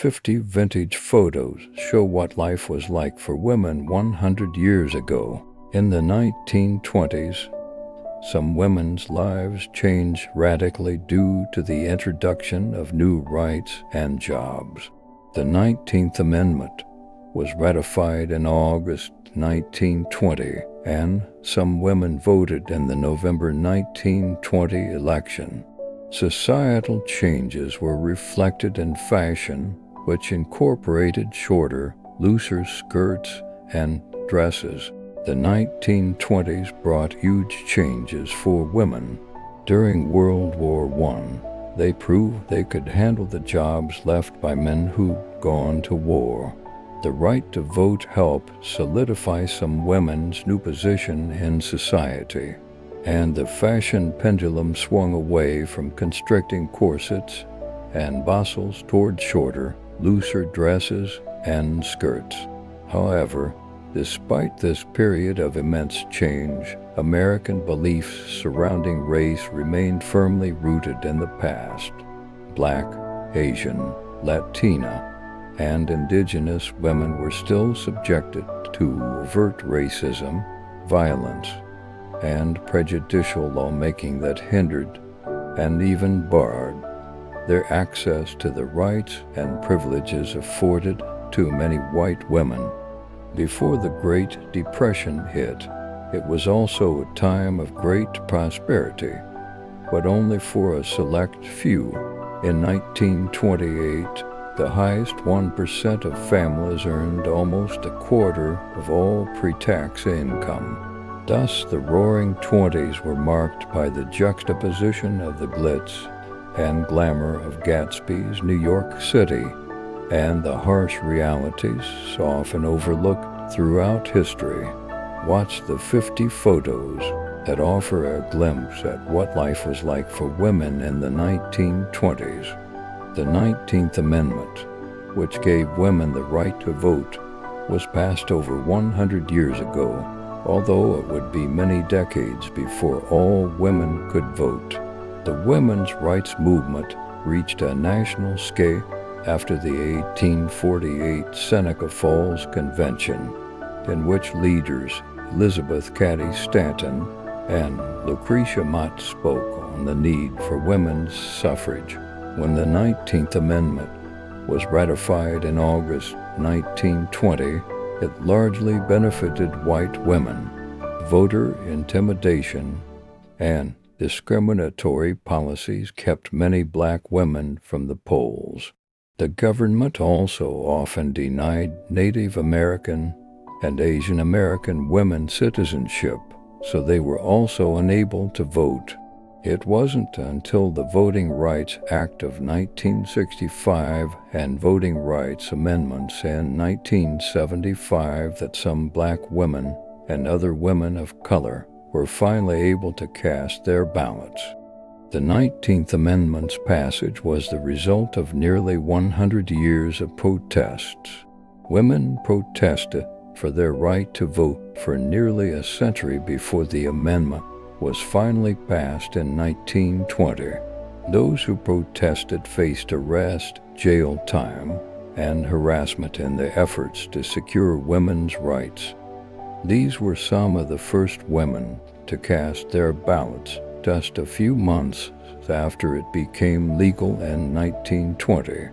50 vintage photos show what life was like for women 100 years ago. In the 1920s, some women's lives changed radically due to the introduction of new rights and jobs. The 19th Amendment was ratified in August 1920, and some women voted in the November 1920 election. Societal changes were reflected in fashion, which incorporated shorter, looser skirts and dresses. The 1920s brought huge changes for women. During World War I, they proved they could handle the jobs left by men who'd gone to war. The right to vote helped solidify some women's new position in society, and the fashion pendulum swung away from constricting corsets and bustles toward shorter, looser dresses and skirts. However, despite this period of immense change, American beliefs surrounding race remained firmly rooted in the past. Black, Asian, Latina, and indigenous women were still subjected to overt racism, violence, and prejudicial lawmaking that hindered and even barred their access to the rights and privileges afforded to many white women. Before the Great Depression hit, it was also a time of great prosperity, but only for a select few. In 1928, the highest 1% of families earned almost a quarter of all pre-tax income. Thus, the Roaring Twenties were marked by the juxtaposition of the glitz and glamour of Gatsby's New York City and the harsh realities often overlooked throughout history. Watch the 50 photos that offer a glimpse at what life was like for women in the 1920s. The 19th Amendment, which gave women the right to vote, was passed over 100 years ago, although it would be many decades before all women could vote. The women's rights movement reached a national scale after the 1848 Seneca Falls Convention, in which leaders Elizabeth Cady Stanton and Lucretia Mott spoke on the need for women's suffrage. When the 19th Amendment was ratified in August 1920, it largely benefited white women. Voter intimidation and discriminatory policies kept many black women from the polls. The government also often denied Native American and Asian American women citizenship, so they were also unable to vote. It wasn't until the Voting Rights Act of 1965 and Voting Rights Amendments in 1975 that some black women and other women of color were finally able to cast their ballots. The 19th Amendment's passage was the result of nearly 100 years of protests. Women protested for their right to vote for nearly a century before the amendment was finally passed in 1920. Those who protested faced arrest, jail time, and harassment in their efforts to secure women's rights. These were some of the first women to cast their ballots just a few months after it became legal in 1920.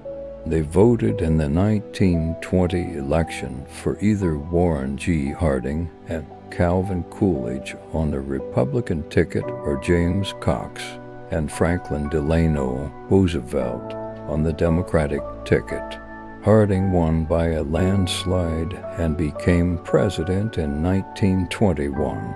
They voted in the 1920 election for either Warren G. Harding and Calvin Coolidge on the Republican ticket or James Cox and Franklin Delano Roosevelt on the Democratic ticket. Harding won by a landslide and became president in 1921.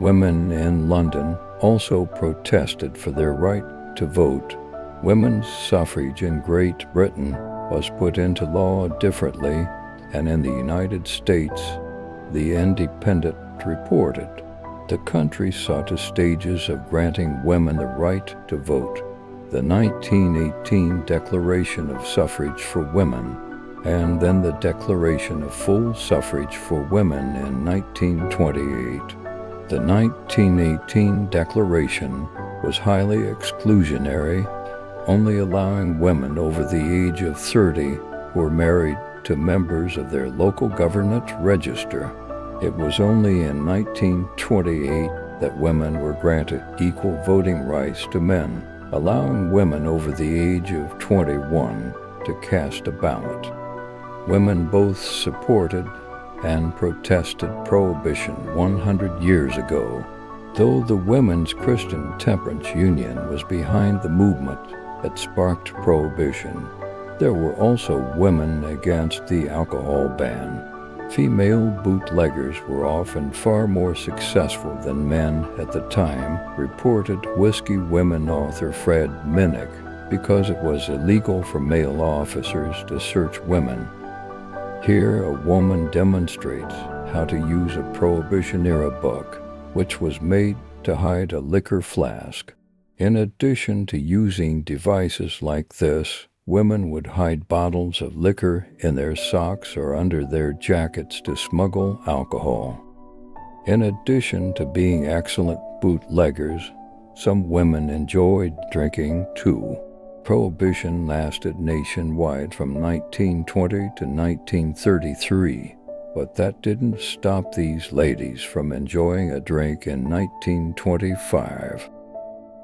Women in London also protested for their right to vote. Women's suffrage in Great Britain was put into law differently, and in the United States, The Independent reported, the country saw two stages of granting women the right to vote: the 1918 Declaration of Suffrage for Women, and then the Declaration of Full Suffrage for Women in 1928. The 1918 Declaration was highly exclusionary, only allowing women over the age of 30 were married to members of their local government register. It was only in 1928 that women were granted equal voting rights to men, allowing women over the age of 21 to cast a ballot. Women both supported and protested prohibition 100 years ago. Though the Women's Christian Temperance Union was behind the movement that sparked prohibition, there were also women against the alcohol ban. Female bootleggers were often far more successful than men at the time, reported Whiskey Women author Fred Minnick, because it was illegal for male officers to search women. Here, a woman demonstrates how to use a Prohibition-era book, which was made to hide a liquor flask. In addition to using devices like this, women would hide bottles of liquor in their socks or under their jackets to smuggle alcohol. In addition to being excellent bootleggers, some women enjoyed drinking too. Prohibition lasted nationwide from 1920 to 1933, but that didn't stop these ladies from enjoying a drink in 1925.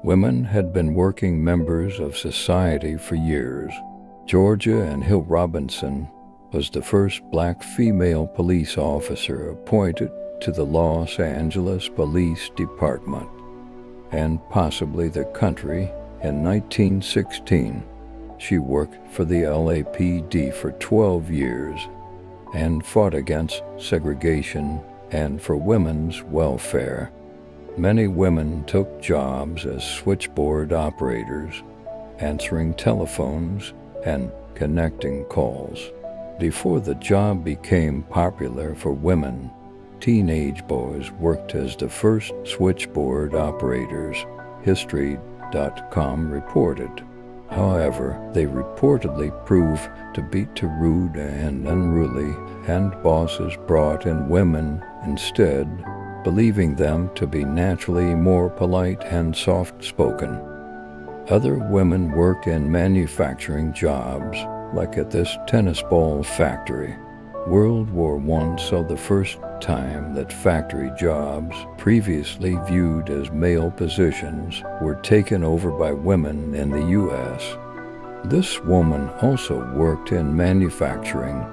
Women had been working members of society for years. Georgia and Hill Robinson was the first black female police officer appointed to the Los Angeles Police Department, and possibly the country. In 1916, she worked for the LAPD for 12 years and fought against segregation and for women's welfare. Many women took jobs as switchboard operators, answering telephones and connecting calls. Before the job became popular for women, teenage boys worked as the first switchboard operators, History.com reported. However, they reportedly proved to be too rude and unruly, and bosses brought in women instead, believing them to be naturally more polite and soft-spoken. Other women worked in manufacturing jobs, like at this tennis ball factory. World War I saw the first time that factory jobs, previously viewed as male positions, were taken over by women in the U.S. This woman also worked in manufacturing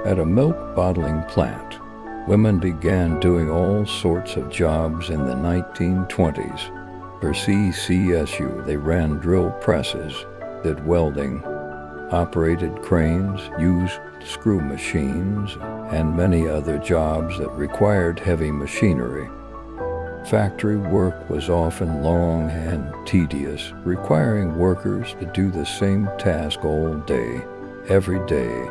at a milk bottling plant. Women began doing all sorts of jobs in the 1920s. For CCSU, they ran drill presses, did welding, operated cranes, used screw machines, and many other jobs that required heavy machinery. Factory work was often long and tedious, requiring workers to do the same task all day, every day.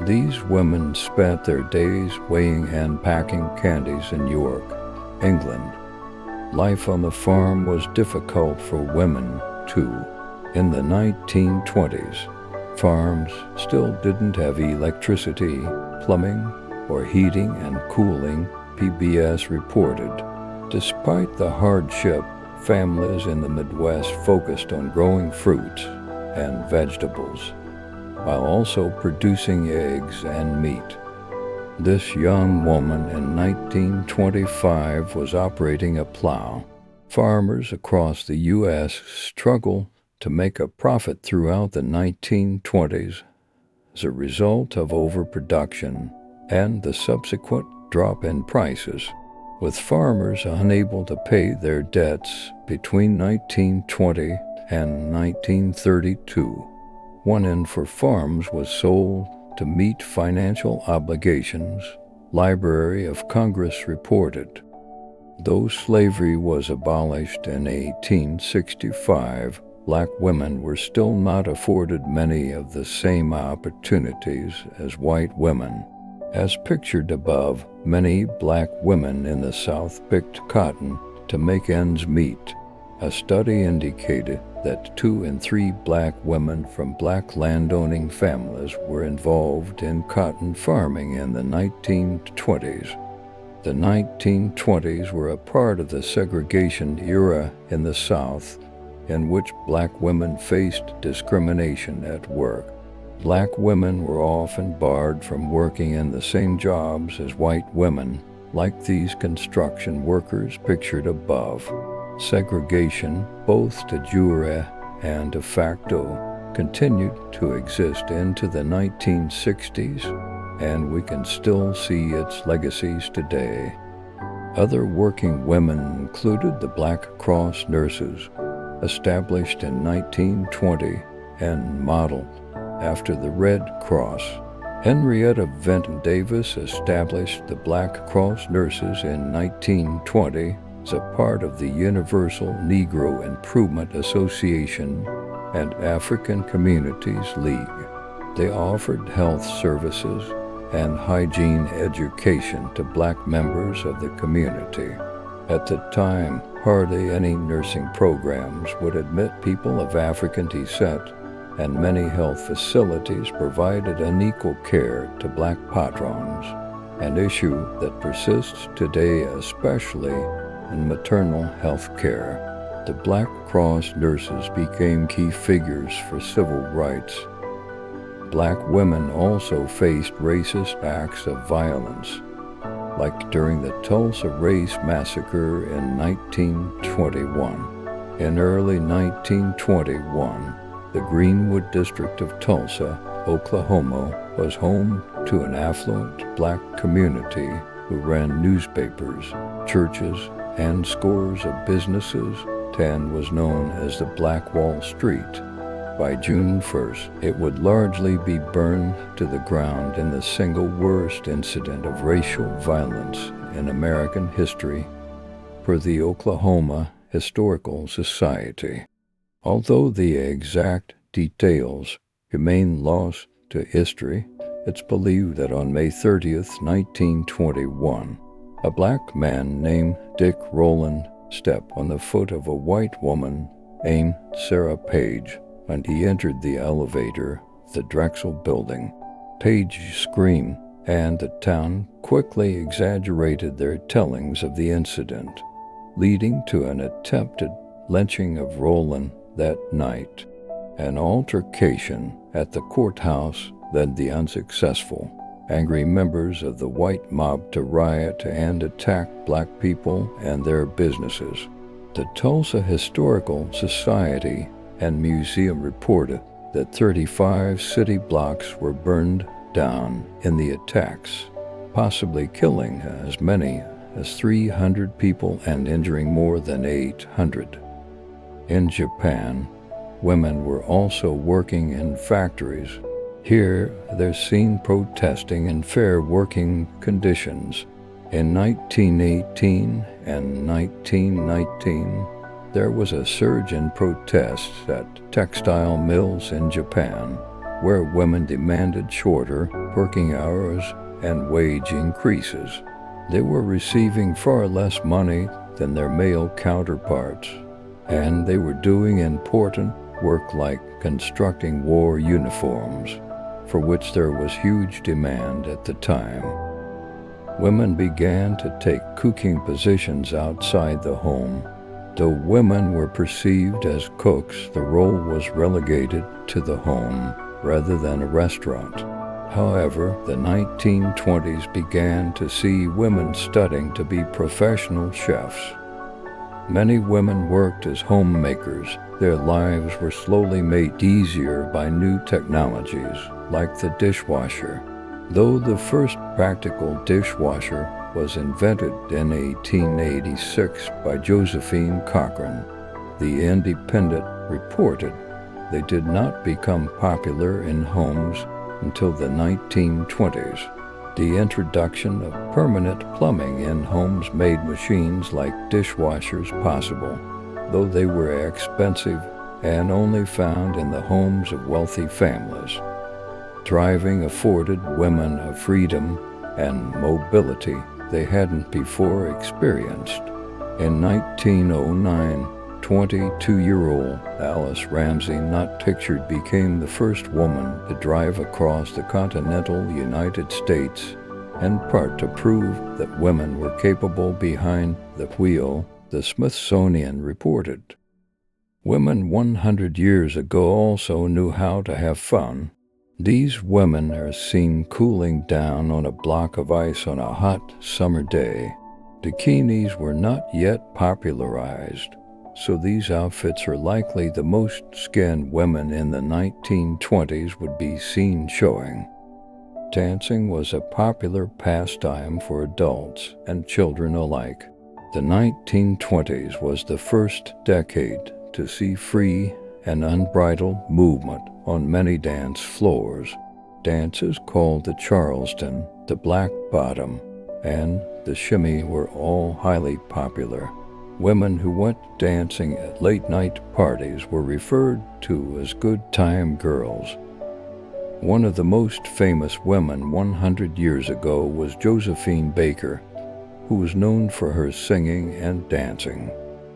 These women spent their days weighing and packing candies in York, England. Life on the farm was difficult for women, too. In the 1920s, farms still didn't have electricity, plumbing, or heating and cooling, PBS reported. Despite the hardship, families in the Midwest focused on growing fruits and vegetables, while also producing eggs and meat. This young woman in 1925 was operating a plow. Farmers across the U.S. struggled to make a profit throughout the 1920s as a result of overproduction and the subsequent drop in prices, with farmers unable to pay their debts between 1920 and 1932. One end for farms was sold to meet financial obligations, Library of Congress reported. Though slavery was abolished in 1865, black women were still not afforded many of the same opportunities as white women. As pictured above, many black women in the South picked cotton to make ends meet. A study indicated that 2 in 3 black women from black landowning families were involved in cotton farming in the 1920s. The 1920s were a part of the segregation era in the South, in which black women faced discrimination at work. Black women were often barred from working in the same jobs as white women, like these construction workers pictured above. Segregation, both de jure and de facto, continued to exist into the 1960s, and we can still see its legacies today. Other working women included the Black Cross nurses, established in 1920 and modeled after the Red Cross. Henrietta Vinton Davis established the Black Cross nurses in 1920 as a part of the Universal Negro Improvement Association and African Communities League. They offered health services and hygiene education to black members of the community. At the time, hardly any nursing programs would admit people of African descent, and many health facilities provided unequal care to black patrons, an issue that persists today, especially in maternal health care. The Black Cross nurses became key figures for civil rights. Black women also faced racist acts of violence, like during the Tulsa Race Massacre in 1921. In early 1921, the Greenwood district of Tulsa, Oklahoma, was home to an affluent black community who ran newspapers, churches, and scores of businesses, and was known as the Black Wall Street. By June 1st, it would largely be burned to the ground in the single worst incident of racial violence in American history for the Oklahoma Historical Society. Although the exact details remain lost to history, it's believed that on May 30th, 1921, a black man named Dick Rowland stepped on the foot of a white woman named Sarah Page when he entered the elevator of the Drexel building. Page screamed, and the town quickly exaggerated their tellings of the incident, leading to an attempted lynching of Rowland that night. An altercation at the courthouse led the unsuccessful, angry members of the white mob to riot and attack black people and their businesses. The Tulsa Historical Society and Museum reported that 35 city blocks were burned down in the attacks, possibly killing as many as 300 people and injuring more than 800. In Japan, women were also working in factories. Here, they're seen protesting in fair working conditions. In 1918 and 1919, there was a surge in protests at textile mills in Japan, where women demanded shorter working hours and wage increases. They were receiving far less money than their male counterparts, and they were doing important work like constructing war uniforms, for which there was huge demand at the time. Women began to take cooking positions outside the home. Though women were perceived as cooks, the role was relegated to the home rather than a restaurant. However, the 1920s began to see women studying to be professional chefs. Many women worked as homemakers. Their lives were slowly made easier by new technologies, like the dishwasher. Though the first practical dishwasher was invented in 1886 by Josephine Cochran, the Independent reported they did not become popular in homes until the 1920s. The introduction of permanent plumbing in homes made machines like dishwashers possible, though they were expensive and only found in the homes of wealthy families. Driving afforded women a freedom and mobility they hadn't before experienced. In 1909, 22-year-old Alice Ramsey, not pictured, became the first woman to drive across the continental United States, in part to prove that women were capable behind the wheel, the Smithsonian reported. Women 100 years ago also knew how to have fun. These women are seen cooling down on a block of ice on a hot summer day. Bikinis were not yet popularized, so these outfits are likely the most skin women in the 1920s would be seen showing. Dancing was a popular pastime for adults and children alike. The 1920s was the first decade to see free and unbridled movement on many dance floors. Dances called the Charleston, the Black Bottom, and the Shimmy were all highly popular. Women who went dancing at late-night parties were referred to as good-time girls. One of the most famous women 100 years ago was Josephine Baker, who was known for her singing and dancing.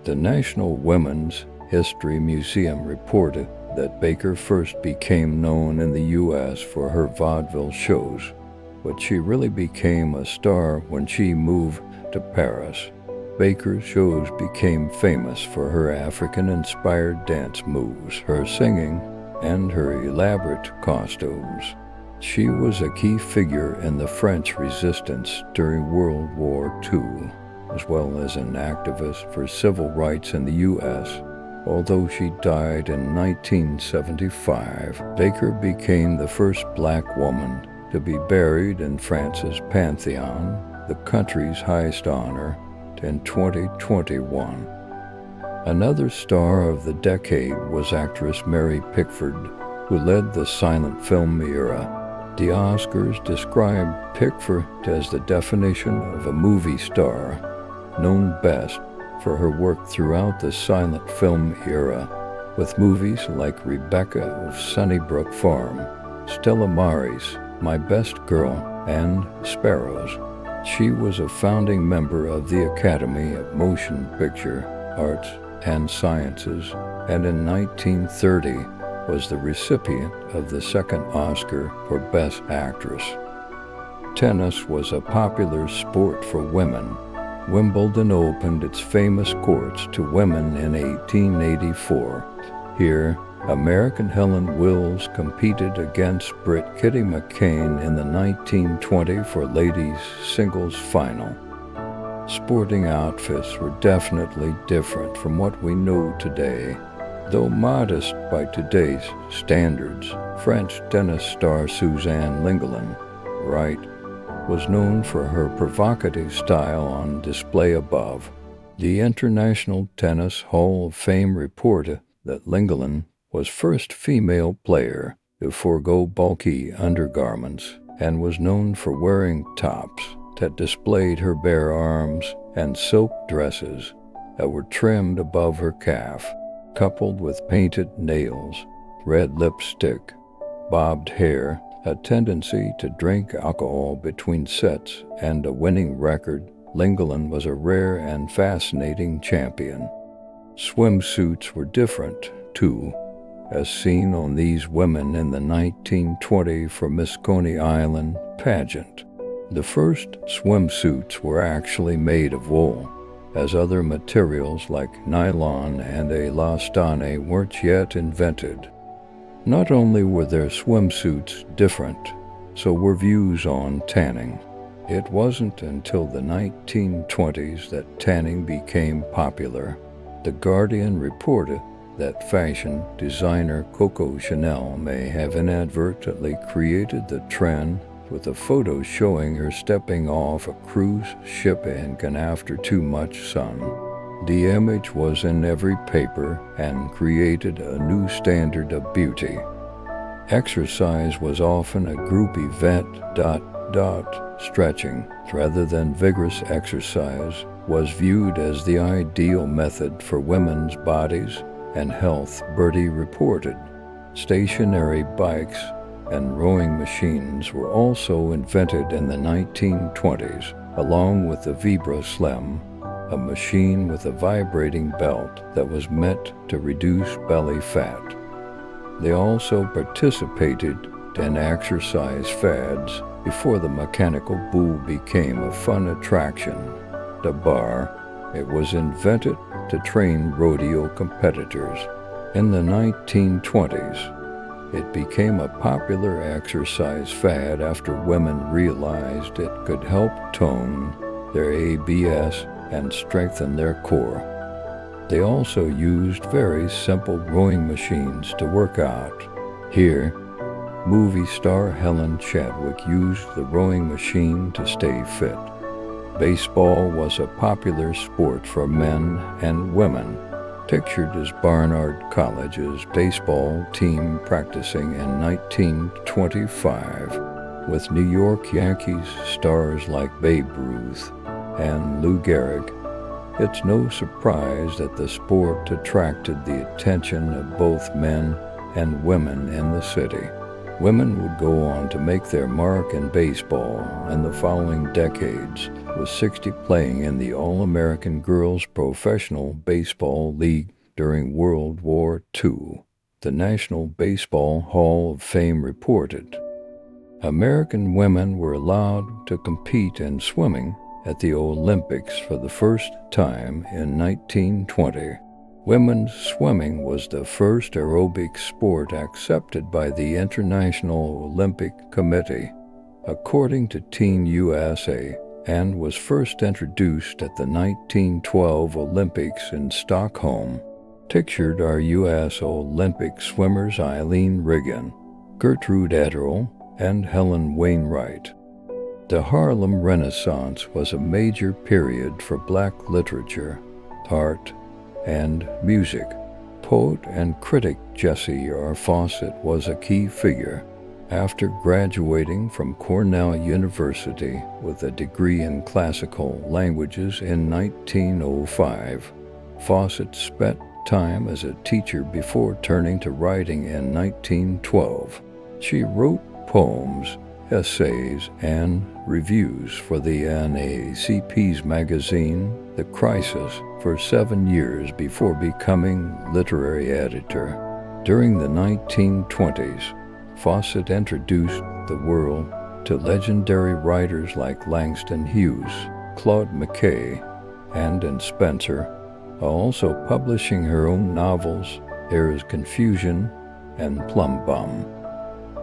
The National Women's History Museum reported that Baker first became known in the U.S. for her vaudeville shows, but she really became a star when she moved to Paris. Baker's shows became famous for her African-inspired dance moves, her singing, and her elaborate costumes. She was a key figure in the French resistance during World War II, as well as an activist for civil rights in the U.S. Although she died in 1975, Baker became the first black woman to be buried in France's Pantheon, the country's highest honor, in 2021. Another star of the decade was actress Mary Pickford, who led the silent film era. The Oscars described Pickford as the definition of a movie star, known best for her work throughout the silent film era, with movies like Rebecca of Sunnybrook Farm, Stella Maris, My Best Girl, and Sparrows. She was a founding member of the Academy of Motion Picture Arts and Sciences, and in 1930 was the recipient of the second Oscar for Best Actress. Tennis was a popular sport for women. Wimbledon opened its famous courts to women in 1884. Here, American Helen Wills competed against Brit Kitty McCain in the 1920 for ladies' singles final. Sporting outfits were definitely different from what we know today. Though modest by today's standards, French tennis star Suzanne Lenglen, right, was known for her provocative style on display above. The International Tennis Hall of Fame reported that Lenglen was first female player to forego bulky undergarments and was known for wearing tops that displayed her bare arms and silk dresses that were trimmed above her calf, coupled with painted nails, red lipstick, bobbed hair, a tendency to drink alcohol between sets, and a winning record. Lenglen was a rare and fascinating champion. Swimsuits were different, too, as seen on these women in the 1920 for Miss Coney Island pageant. The first swimsuits were actually made of wool, as other materials like nylon and elastane weren't yet invented. Not only were their swimsuits different, so were views on tanning. It wasn't until the 1920s that tanning became popular. The Guardian reported that fashion designer Coco Chanel may have inadvertently created the trend with a photo showing her stepping off a cruise ship and after too much sun. The image was in every paper and created a new standard of beauty. Exercise was often a group event. Stretching, rather than vigorous exercise, was viewed as the ideal method for women's bodies and health. Birdie reported. Stationary bikes and rowing machines were also invented in the 1920s, along with the Vibra Slim, a machine with a vibrating belt that was meant to reduce belly fat. They also participated in exercise fads before the mechanical bull became a fun attraction. The bar, it was invented to train rodeo competitors. In the 1920s, It became a popular exercise fad after women realized it could help tone their ABS and strengthen their core. They also used very simple rowing machines to work out. Here, movie star Helen Chadwick used the rowing machine to stay fit. Baseball was a popular sport for men and women, pictured as Barnard College's baseball team practicing in 1925 with New York Yankees stars like Babe Ruth and Lou Gehrig. It's no surprise that the sport attracted the attention of both men and women in the city. Women would go on to make their mark in baseball in the following decades, with 60 playing in the All-American Girls Professional Baseball League during World War II. The National Baseball Hall of Fame reported, American women were allowed to compete in swimming at the Olympics for the first time in 1920. Women's swimming was the first aerobic sport accepted by the International Olympic Committee, according to Teen USA, and was first introduced at the 1912 Olympics in Stockholm. Pictured are U.S. Olympic swimmers Eileen Riggin, Gertrude Ederle, and Helen Wainwright. The Harlem Renaissance was a major period for Black literature, art, and music. Poet and critic Jessie R. Fawcett was a key figure. After graduating from Cornell University with a degree in classical languages in 1905, Fawcett spent time as a teacher before turning to writing in 1912. She wrote poems, essays, and reviews for the NAACP's magazine, The Crisis, for 7 years before becoming literary editor. During the 1920s, Fawcett introduced the world to legendary writers like Langston Hughes, Claude McKay, and Spencer, also publishing her own novels, There Is Confusion and Plum Bum.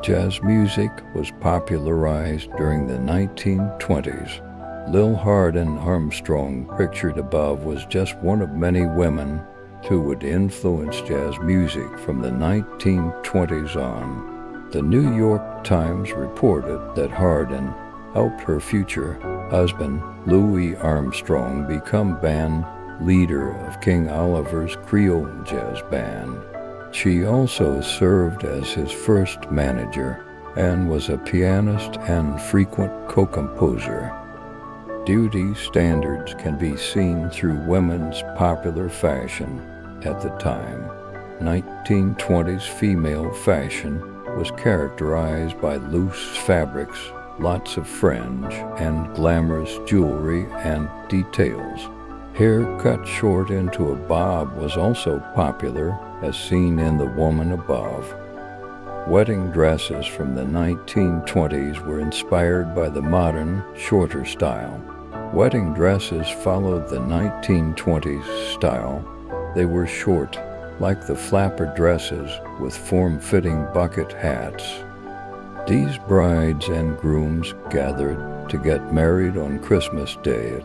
Jazz music was popularized during the 1920s. Lil Hardin Armstrong, pictured above, was just one of many women who would influence jazz music from the 1920s on. The New York Times reported that Hardin helped her future husband, Louis Armstrong, become band leader of King Oliver's Creole Jazz Band. She also served as his first manager and was a pianist and frequent co-composer. Beauty standards can be seen through women's popular fashion at the time. 1920s female fashion was characterized by loose fabrics, lots of fringe, and glamorous jewelry and details. Hair cut short into a bob was also popular, as seen in The Woman Above. Wedding dresses from the 1920s were inspired by the modern, shorter style. Wedding dresses followed the 1920s style. They were short, like the flapper dresses, with form-fitting bucket hats. These brides and grooms gathered to get married on Christmas Day,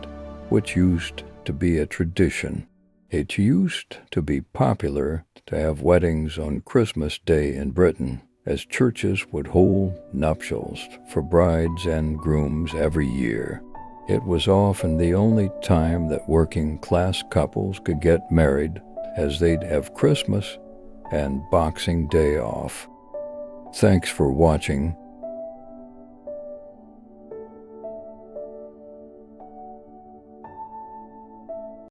which used to be a tradition. It used to be popular to have weddings on Christmas Day in Britain, as churches would hold nuptials for brides and grooms every year. It was often the only time that working-class couples could get married, as they'd have Christmas and Boxing Day off. Thanks for watching.